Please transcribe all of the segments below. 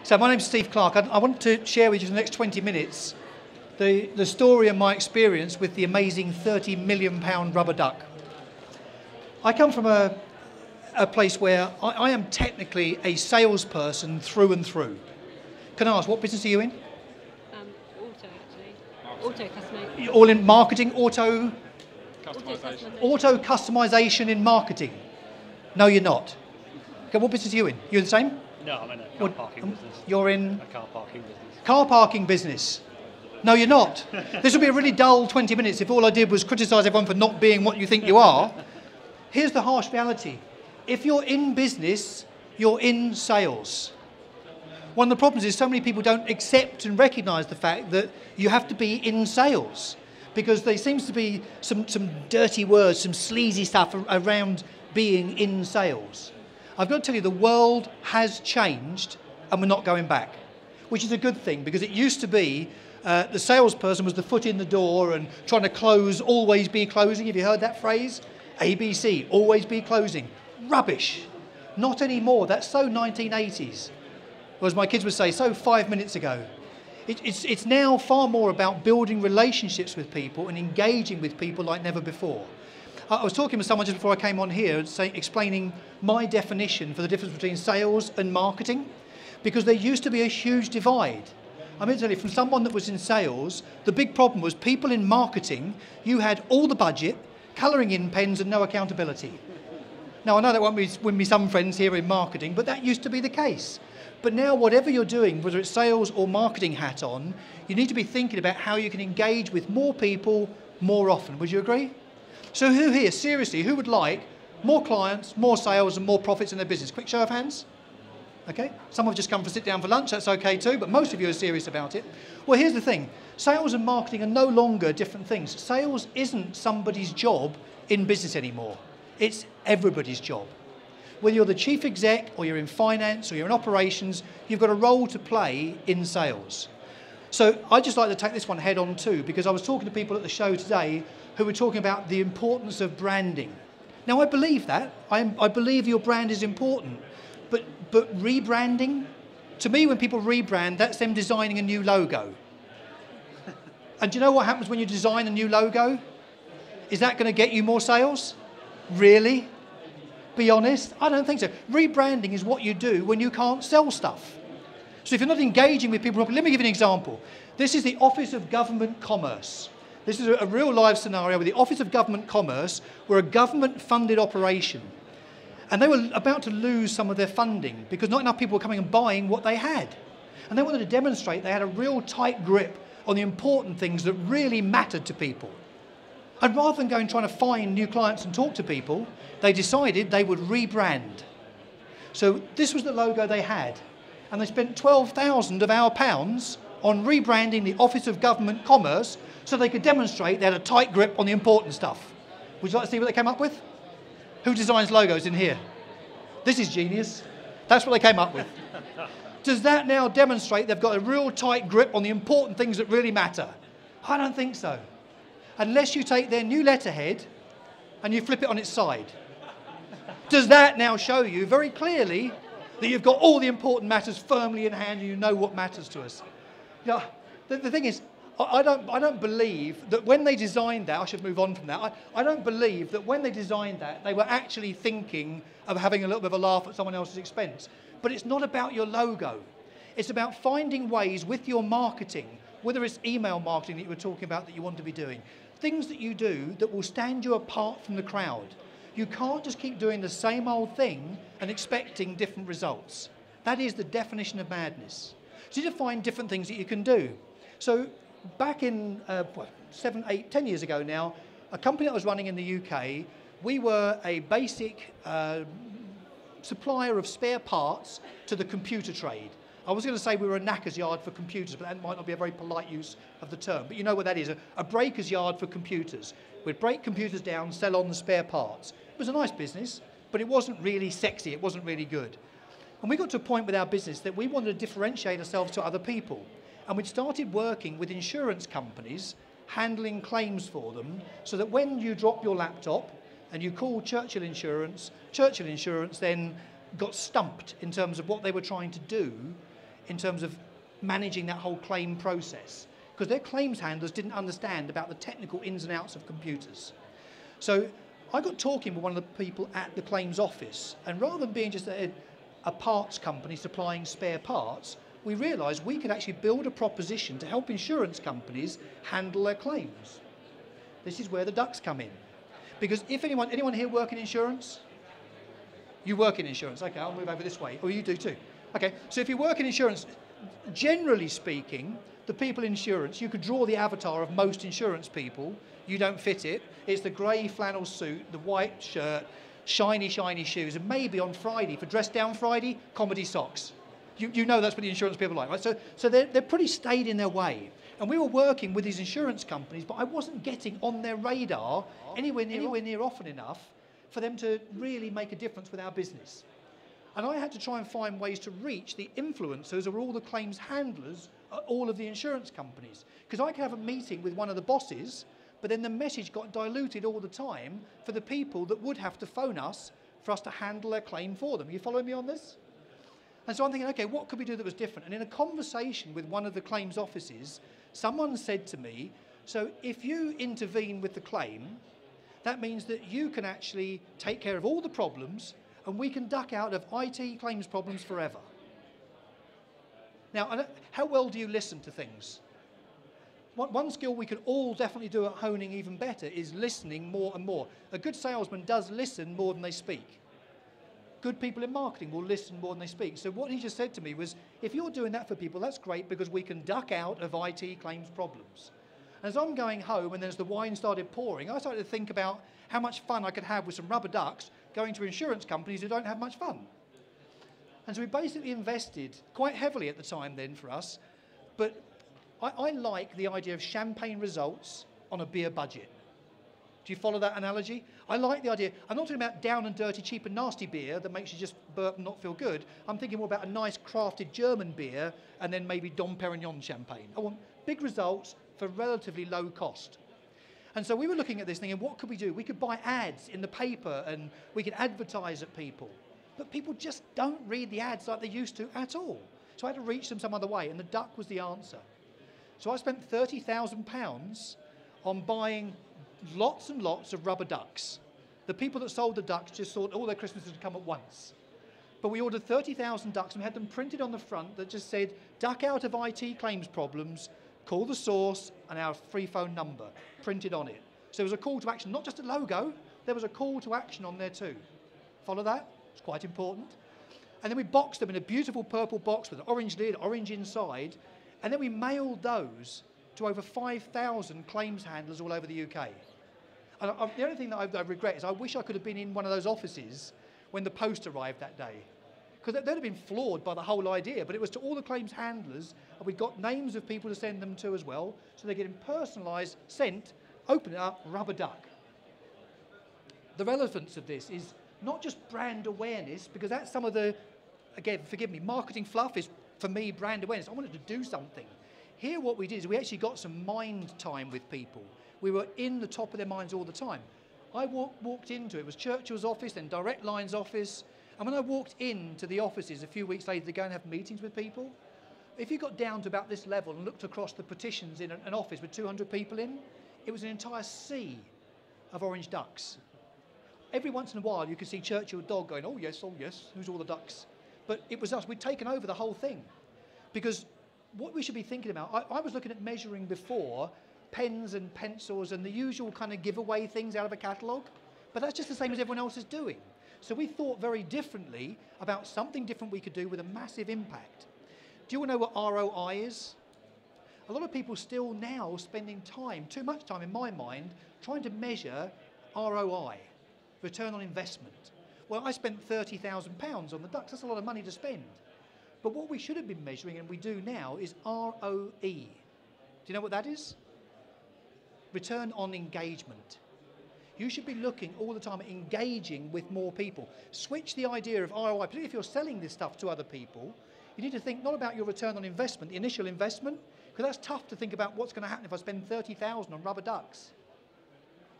So my name's Steve Clarke. I want to share with you for the next 20 minutes the story and my experience with the amazing £30 million rubber duck. I come from a place where I am technically a salesperson through and through. Can I ask, what business are you in? Auto, actually. Auto customization. You're all in marketing, auto Customization. customization in marketing? No, you're not. Okay, what business are you in? You're the same? No, I'm in a car parking business. You're in? A car parking business. Car parking business. No, you're not. This would be a really dull 20 minutes if all I did was criticise everyone for not being what you think you are. Here's the harsh reality. If you're in business, you're in sales. One of the problems is so many people don't accept and recognise the fact that you have to be in sales, because there seems to be some dirty words, some sleazy stuff around being in sales. I've got to tell you, the world has changed and we're not going back, which is a good thing, because it used to be the salesperson was the foot in the door and trying to close, always be closing. Have you heard that phrase? ABC, always be closing. Rubbish. Not anymore. That's so 1980s. Or as my kids would say, so 5 minutes ago. It's now far more about building relationships with people and engaging with people like never before. I was talking with someone just before I came on here, explaining my definition for the difference between sales and marketing, because there used to be a huge divide. I'm going to tell you, from someone that was in sales, the big problem was people in marketing, you had all the budget, colouring in pens and no accountability. Now, I know that won't win me some friends here in marketing, but that used to be the case. But now, whatever you're doing, whether it's sales or marketing hat on, you need to be thinking about how you can engage with more people more often. Would you agree? So who here, seriously, who would like more clients, more sales and more profits in their business? Quick show of hands. Okay, some have just come for sit down for lunch, that's okay too, but most of you are serious about it. Well, here's the thing. Sales and marketing are no longer different things. Sales isn't somebody's job in business anymore. It's everybody's job. Whether you're the chief exec or you're in finance or you're in operations, you've got a role to play in sales. So I'd just like to take this one head on too, because I was talking to people at the show today who were talking about the importance of branding. Now, I believe that. I believe your brand is important. But rebranding, to me, when people rebrand, that's them designing a new logo. And do you know what happens when you design a new logo? Is that going to get you more sales? Really? Be honest? I don't think so. Rebranding is what you do when you can't sell stuff. So if you're not engaging with people properly, let me give you an example. This is the Office of Government Commerce. This is a real live scenario where the Office of Government Commerce were a government-funded operation. And they were about to lose some of their funding because not enough people were coming and buying what they had. And they wanted to demonstrate they had a real tight grip on the important things that really mattered to people. And rather than going trying to find new clients and talk to people, they decided they would rebrand. So this was the logo they had. And they spent 12,000 of our pounds on rebranding the Office of Government Commerce so they could demonstrate they had a tight grip on the important stuff. Would you like to see what they came up with? Who designs logos in here? This is genius. That's what they came up with. Does that now demonstrate they've got a real tight grip on the important things that really matter? I don't think so. Unless you take their new letterhead and you flip it on its side. Does that now show you very clearly that you've got all the important matters firmly in hand and you know what matters to us? You know, the thing is, I don't believe that when they designed that, I should move on from that, I don't believe that when they designed that, they were actually thinking of having a little bit of a laugh at someone else's expense. But it's not about your logo. It's about finding ways with your marketing, whether it's email marketing that you were talking about that you want to be doing, things that you do that will stand you apart from the crowd. You can't just keep doing the same old thing and expecting different results. That is the definition of madness. So you need to find different things that you can do. So back in 7, 8, 10 years ago now, a company that I was running in the UK, we were a basic supplier of spare parts to the computer trade. I was going to say we were a knacker's yard for computers, but that might not be a very polite use of the term. But you know what that is, a breaker's yard for computers. We'd break computers down, sell on the spare parts. It was a nice business, but it wasn't really sexy, it wasn't really good. And we got to a point with our business that we wanted to differentiate ourselves to other people. And we'd started working with insurance companies, handling claims for them, so that when you drop your laptop and you call Churchill Insurance then got stumped in terms of what they were trying to do in terms of managing that whole claim process, because their claims handlers didn't understand about the technical ins and outs of computers. So I got talking with one of the people at the claims office, and rather than being just a parts company supplying spare parts, we realised we could actually build a proposition to help insurance companies handle their claims. This is where the ducks come in. Because if anyone here work in insurance? You work in insurance. Okay, I'll move over this way. Or you do too. Okay, so if you work in insurance, generally speaking, the people in insurance, you could draw the avatar of most insurance people. You don't fit it. It's the grey flannel suit, the white shirt, shiny, shiny shoes, and maybe on Friday, for Dress Down Friday, comedy socks. You know that's what the insurance people like, right? So they're pretty staid in their way. And we were working with these insurance companies, but I wasn't getting on their radar anywhere near often enough for them to really make a difference with our business. And I had to try and find ways to reach the influencers or all the claims handlers at all of the insurance companies. Because I could have a meeting with one of the bosses, but then the message got diluted all the time for the people that would have to phone us for us to handle their claim for them. Are you following me on this? And so I'm thinking, okay, what could we do that was different? And in a conversation with one of the claims offices, someone said to me, so if you intervene with the claim, that means that you can actually take care of all the problems and we can duck out of IT claims problems forever. Now, how well do you listen to things? One skill we could all definitely do at honing even better is listening more and more. A good salesman does listen more than they speak. Good people in marketing will listen more than they speak. So what he just said to me was, if you're doing that for people, that's great because we can duck out of IT claims problems. And as I'm going home and then as the wine started pouring, I started to think about how much fun I could have with some rubber ducks going to insurance companies who don't have much fun. And so we basically invested quite heavily at the time then for us, but I like the idea of champagne results on a beer budget. Do you follow that analogy? I like the idea. I'm not talking about down and dirty, cheap and nasty beer that makes you just burp and not feel good. I'm thinking more about a nice crafted German beer and then maybe Dom Perignon champagne. I want big results for relatively low cost. And so we were looking at this thinking, what could we do? We could buy ads in the paper and we could advertise at people. But people just don't read the ads like they used to at all. So I had to reach them some other way, and the duck was the answer. So I spent £30,000 on buying lots and lots of rubber ducks. The people that sold the ducks just thought all their Christmases would come at once. But we ordered 30,000 ducks and we had them printed on the front that just said, duck out of IT claims problems, call the source and our free phone number printed on it. So there was a call to action, not just a logo, there was a call to action on there too. Follow that? It's quite important. And then we boxed them in a beautiful purple box with an orange lid, orange inside, and then we mailed those to over 5,000 claims handlers all over the UK. And the only thing that I regret is I wish I could have been in one of those offices when the post arrived that day. Because they'd have been floored by the whole idea, but it was to all the claims handlers, and we'd got names of people to send them to as well, so they're getting personalised, sent, open it up, rubber duck. The relevance of this is not just brand awareness, because that's some of the, again, forgive me, marketing fluff is, for me, brand awareness. I wanted to do something. Here what we did is we actually got some mind time with people. We were in the top of their minds all the time. I walked into, it was Churchill's office, then Direct Line's office, and when I walked into the offices a few weeks later to go and have meetings with people, if you got down to about this level and looked across the partitions in an office with 200 people in, it was an entire sea of orange ducks. Every once in a while you could see Churchill's dog going, oh yes, who's all the ducks? But it was us, we'd taken over the whole thing. Because what we should be thinking about, I was looking at measuring before pens and pencils and the usual kind of giveaway things out of a catalogue, but that's just the same as everyone else is doing. So we thought very differently about something different we could do with a massive impact. Do you all know what ROI is? A lot of people still now spending time, too much time in my mind, trying to measure ROI, return on investment. Well, I spent £30,000 on the ducks, that's a lot of money to spend. But what we should have been measuring, and we do now, is ROE. Do you know what that is? Return on engagement. You should be looking all the time at engaging with more people. Switch the idea of ROI, particularly if you're selling this stuff to other people. You need to think not about your return on investment, the initial investment, because that's tough to think about what's going to happen if I spend 30,000 on rubber ducks.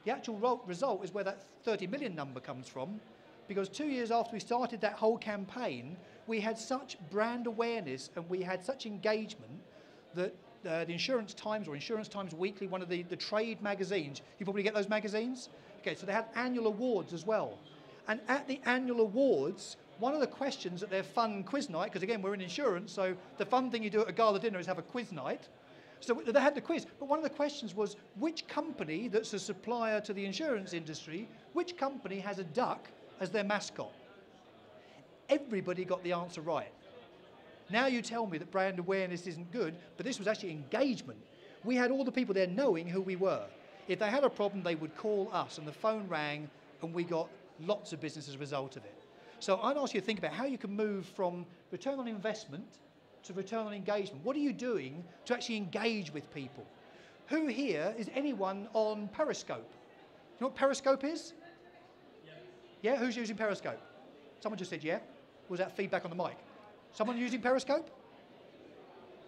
The actual result is where that 30 million number comes from, because 2 years after we started that whole campaign, we had such brand awareness and we had such engagement that the Insurance Times or Insurance Times Weekly, one of the trade magazines, you probably get those magazines? Okay, so they had annual awards as well. And at the annual awards, one of the questions at their fun quiz night, because again, we're in insurance, so the fun thing you do at a gala dinner is have a quiz night. So they had the quiz, but one of the questions was, which company that's a supplier to the insurance industry, which company has a duck as their mascot? Everybody got the answer right. Now you tell me that brand awareness isn't good, but this was actually engagement. We had all the people there knowing who we were. If they had a problem, they would call us, and the phone rang, and we got lots of business as a result of it. So I'd ask you to think about how you can move from return on investment to return on engagement. What are you doing to actually engage with people? Who here is anyone on Periscope? You know what Periscope is? Yeah, who's using Periscope? Someone just said yeah. Was that feedback on the mic? Someone using Periscope?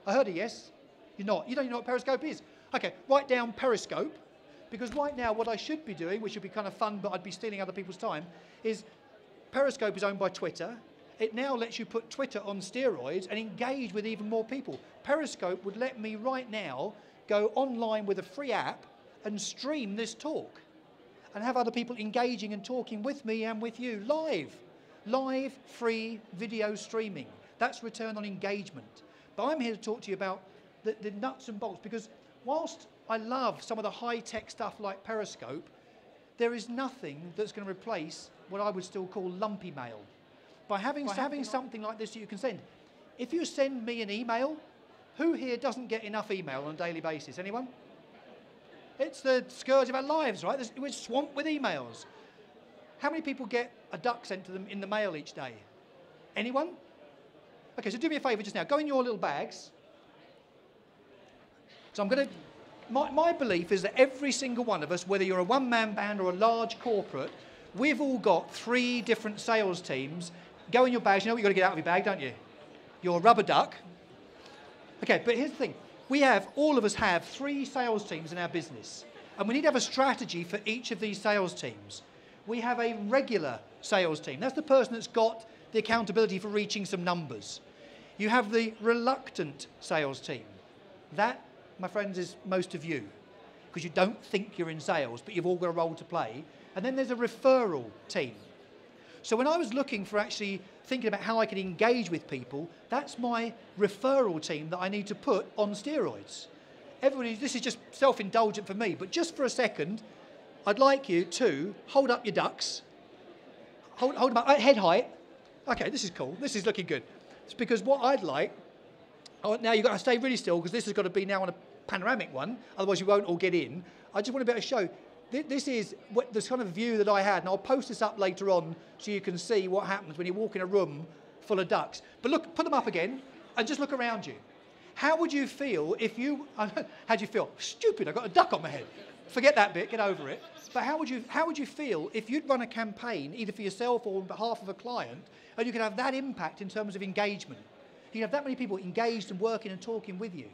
I heard a yes. You're not. You don't know what Periscope is. Okay, write down Periscope, because right now what I should be doing, which would be kind of fun, but I'd be stealing other people's time, is Periscope is owned by Twitter. It now lets you put Twitter on steroids and engage with even more people. Periscope would let me right now go online with a free app and stream this talk and have other people engaging and talking with me and with you live. Live, free video streaming. That's return on engagement. But I'm here to talk to you about the nuts and bolts, because whilst I love some of the high-tech stuff like Periscope, there is nothing that's going to replace what I would still call lumpy mail. By having something like this that you can send. If you send me an email, who here doesn't get enough email on a daily basis? Anyone? It's the scourge of our lives, right? We're swamped with emails. How many people get a duck sent to them in the mail each day? Anyone? Okay, so do me a favour just now. Go in your little bags. So I'm going to... My belief is that every single one of us, whether you're a one-man band or a large corporate, we've all got 3 different sales teams. Go in your bags. You know what you've got to get out of your bag, don't you? Your rubber duck. Okay, but here's the thing. All of us have 3 sales teams in our business. And we need to have a strategy for each of these sales teams. We have a regular sales team. That's the person that's got the accountability for reaching some numbers. You have the reluctant sales team. That, my friends, is most of you, because you don't think you're in sales, but you've all got a role to play. And then there's a referral team. So when I was looking for actually thinking about how I could engage with people, that's my referral team that I need to put on steroids. Everybody, this is just self-indulgent for me, but just for a second, I'd like you to hold up your ducks. Hold them up at head height. Okay, this is cool. This is looking good. It's because what I'd like... now you've got to stay really still, because this has got to be now on a panoramic one, otherwise you won't all get in. I just want to be able to show... This is the kind of view that I had, and I'll post this up later on so you can see what happens when you walk in a room full of ducks. But look, put them up again, and just look around you. How would you feel if you... How'd you feel? Stupid, I've got a duck on my head. Forget that bit, get over it. But how would you feel if you'd run a campaign, either for yourself or on behalf of a client, and you could have that impact in terms of engagement? You have that many people engaged and working and talking with you.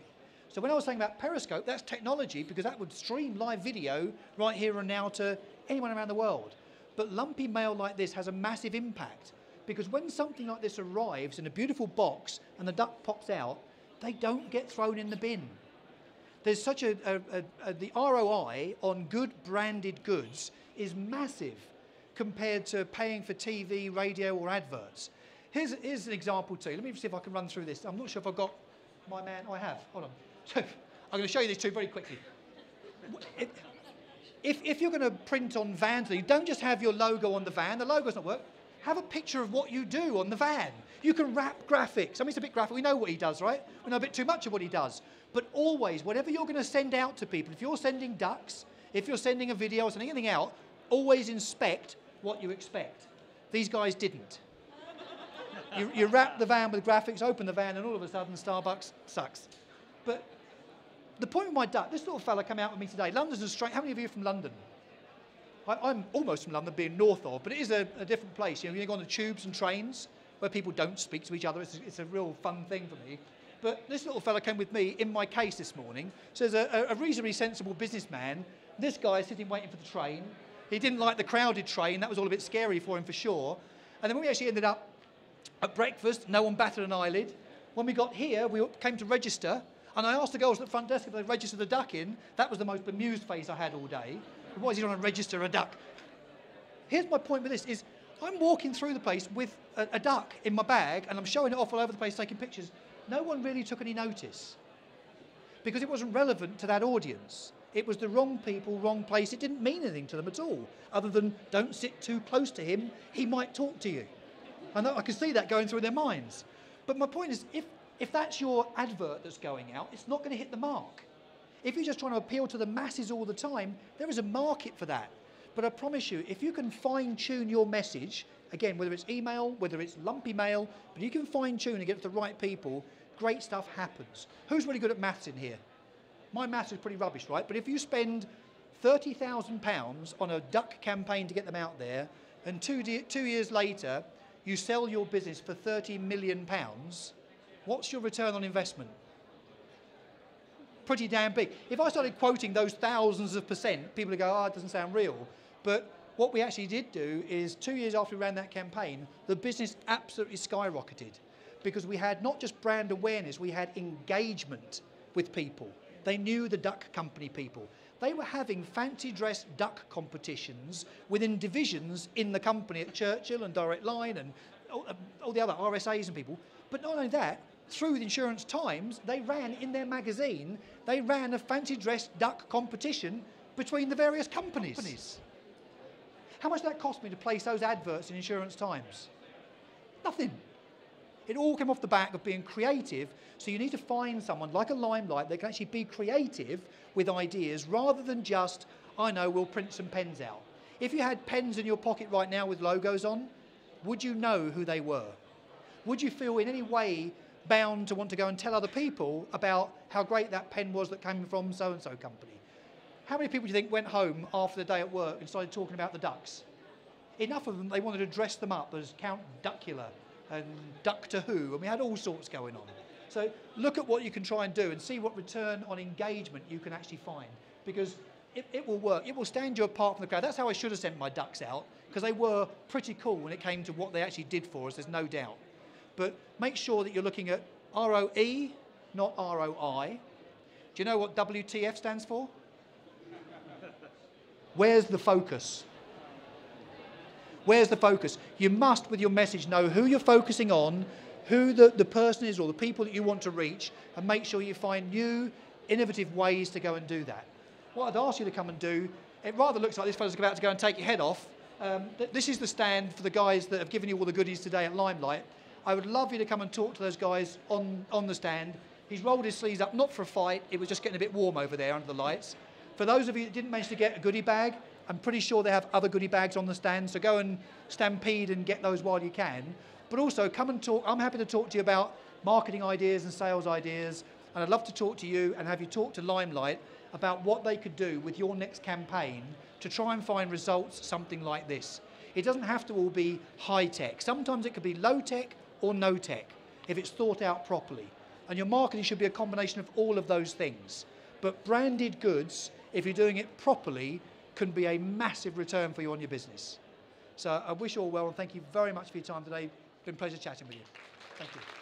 So when I was saying about Periscope, that's technology, because that would stream live video right here and now to anyone around the world. But lumpy mail like this has a massive impact, because when something like this arrives in a beautiful box and the duck pops out, they don't get thrown in the bin. There's such the ROI on good branded goods is massive compared to paying for TV, radio or adverts. Here's an example too. Let me see if I can run through this. I'm not sure if I've got my man. I have. Hold on. So I'm going to show you these 2 very quickly. If you're going to print on vans, you don't just have your logo on the van. The logo's not work. Have a picture of what you do on the van. You can wrap graphics. I mean, it's a bit graphic. We know what he does, right? We know a bit too much of what he does. But always, whatever you're going to send out to people, if you're sending ducks, if you're sending a video or sending anything out, always inspect what you expect. These guys didn't. You wrap the van with graphics, open the van, and all of a sudden Starbucks sucks. But the point with my duck, this little fella came out with me today. London's a strange... How many of you are from London? I'm almost from London, being north of, but it is a different place. You know, you go on the tubes and trains where people don't speak to each other. It's a real fun thing for me. But this little fella came with me in my case this morning. So as a reasonably sensible businessman, this guy is sitting waiting for the train. He didn't like the crowded train. That was all a bit scary for him for sure. And then when we actually ended up At breakfast, no one batted an eyelid. When we got here, we came to register, and I asked the girls at the front desk if they registered a duck in. That was the most bemused face I had all day. Why is he trying to register a duck? Here's my point with this, is I'm walking through the place with a duck in my bag, and I'm showing it off all over the place, taking pictures. No one really took any notice, because it wasn't relevant to that audience. It was the wrong people, wrong place. It didn't mean anything to them at all, other than don't sit too close to him, he might talk to you. And I can see that going through their minds. But my point is, if that's your advert that's going out, it's not going to hit the mark. If you're just trying to appeal to the masses all the time, there is a market for that. But I promise you, if you can fine-tune your message, again, whether it's email, whether it's lumpy mail, but you can fine-tune and get to the right people, great stuff happens. Who's really good at maths in here? My maths is pretty rubbish, right? But if you spend £30,000 on a duck campaign to get them out there, and 2 years later, you sell your business for £30 million, what's your return on investment? Pretty damn big. If I started quoting those thousands of percent, people would go, oh, it doesn't sound real. But what we actually did do is 2 years after we ran that campaign, the business absolutely skyrocketed, because we had not just brand awareness, we had engagement with people. They knew the duck company people. They were having fancy dress duck competitions within divisions in the company at Churchill and Direct Line and all the other RSAs and people. But not only that, through the Insurance Times, they ran in their magazine, they ran a fancy dress duck competition between the various companies. How much did that cost me to place those adverts in Insurance Times? Nothing. It all came off the back of being creative, so you need to find someone like a Limelight that can actually be creative with ideas rather than just, I know, we'll print some pens out. If you had pens in your pocket right now with logos on, would you know who they were? Would you feel in any way bound to want to go and tell other people about how great that pen was that came from so-and-so company? How many people do you think went home after the day at work and started talking about the ducks? Enough of them, they wanted to dress them up as Count Duckula and Doctor Who, and we had all sorts going on. So look at what you can try and do and see what return on engagement you can actually find, because it will work. It will stand you apart from the crowd. That's how I should have sent my ducks out, because they were pretty cool when it came to what they actually did for us, there's no doubt. But make sure that you're looking at ROE, not ROI. Do you know what WTF stands for? Where's the focus? Where's the focus? You must, with your message, know who you're focusing on, who the person is or the people that you want to reach, and make sure you find new, innovative ways to go and do that. What I'd ask you to come and do, it rather looks like this fellow's about to go and take your head off. This is the stand for the guys that have given you all the goodies today at Limelight. I would love you to come and talk to those guys on the stand. He's rolled his sleeves up, not for a fight, it was just getting a bit warm over there under the lights. For those of you that didn't manage to get a goodie bag, I'm pretty sure they have other goodie bags on the stand, so go and stampede and get those while you can. But also come and talk. I'm happy to talk to you about marketing ideas and sales ideas, and I'd love to talk to you and have you talk to Limelight about what they could do with your next campaign to try and find results something like this. It doesn't have to all be high tech. Sometimes it could be low tech or no tech if it's thought out properly. And your marketing should be a combination of all of those things. But branded goods, if you're doing it properly, can be a massive return for you on your business. So I wish you all well, and thank you very much for your time today. It's been a pleasure chatting with you. Thank you.